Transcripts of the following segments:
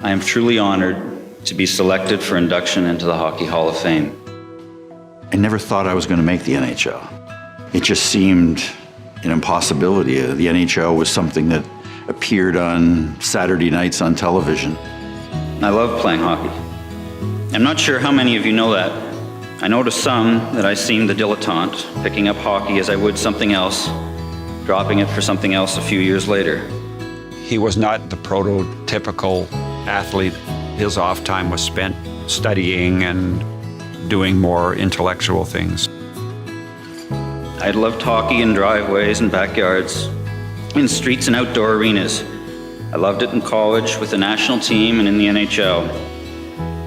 I am truly honored to be selected for induction into the Hockey Hall of Fame. I never thought I was going to make the NHL. It just seemed an impossibility. The NHL was something that appeared on Saturday nights on television. I love playing hockey. I'm not sure how many of you know that. I know to some that I seem the dilettante, picking up hockey as I would something else, dropping it for something else a few years later. He was not the prototypical athlete. His off time was spent studying and doing more intellectual things. I loved hockey in driveways and backyards, in streets and outdoor arenas. I loved it in college with the national team and in the NHL.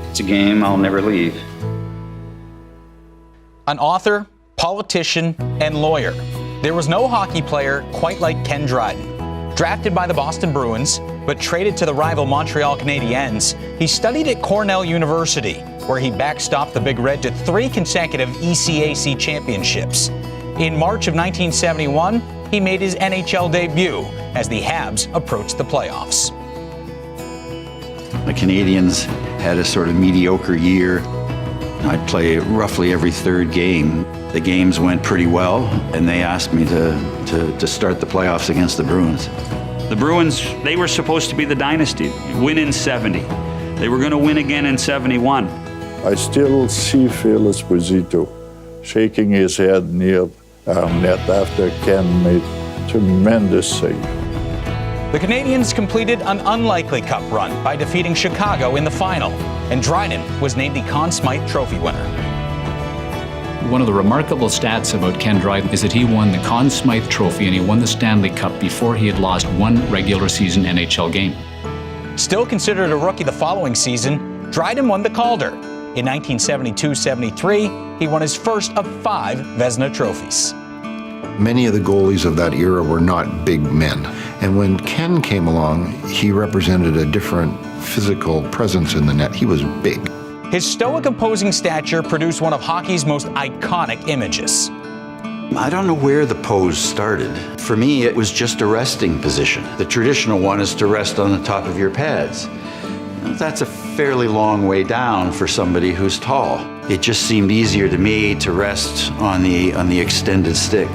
It's a game I'll never leave. An author, politician, and lawyer, there was no hockey player quite like Ken Dryden. Drafted by the Boston Bruins, but traded to the rival Montreal Canadiens, he studied at Cornell University, where he backstopped the Big Red to 3 consecutive ECAC championships. In March of 1971, he made his NHL debut as the Habs approached the playoffs. The Canadiens had a sort of mediocre year. I'd play roughly every third game. The games went pretty well, and they asked me to start the playoffs against the Bruins. The Bruins, they were supposed to be the dynasty, win in 70. They were going to win again in 71. I still see Phil Esposito shaking his head near our net after Ken made tremendous save. The Canadiens completed an unlikely cup run by defeating Chicago in the final, and Dryden was named the Conn Smythe Trophy winner. One of the remarkable stats about Ken Dryden is that he won the Conn Smythe Trophy and he won the Stanley Cup before he had lost one regular season NHL game. Still considered a rookie the following season, Dryden won the Calder. In 1972-73, he won his first of 5 Vezina trophies. Many of the goalies of that era were not big men. And when Ken came along, he represented a different physical presence in the net. He was big. His stoic imposing stature produced one of hockey's most iconic images. I don't know where the pose started. For me, it was just a resting position. The traditional one is to rest on the top of your pads. That's a fairly long way down for somebody who's tall. It just seemed easier to me to rest on the extended stick.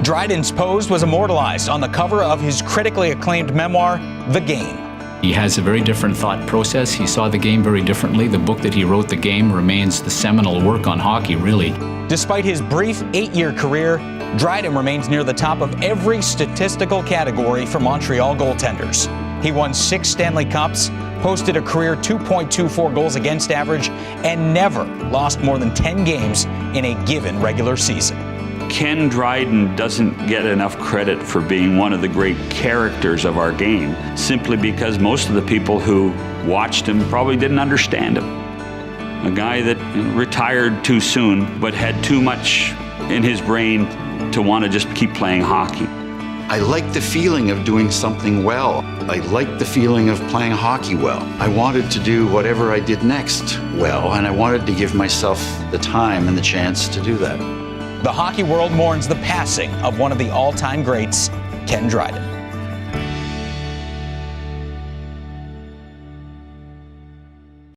Dryden's pose was immortalized on the cover of his critically acclaimed memoir, The Game. He has a very different thought process. He saw the game very differently. The book that he wrote, The Game, remains the seminal work on hockey, really. Despite his brief 8-year career, Dryden remains near the top of every statistical category for Montreal goaltenders. He won 6 Stanley Cups, posted a career 2.24 goals against average, and never lost more than 10 games in a given regular season. Ken Dryden doesn't get enough credit for being one of the great characters of our game, simply because most of the people who watched him probably didn't understand him. A guy that retired too soon, but had too much in his brain to want to just keep playing hockey. I liked the feeling of doing something well. I liked the feeling of playing hockey well. I wanted to do whatever I did next well, and I wanted to give myself the time and the chance to do that. The hockey world mourns the passing of one of the all-time greats, Ken Dryden.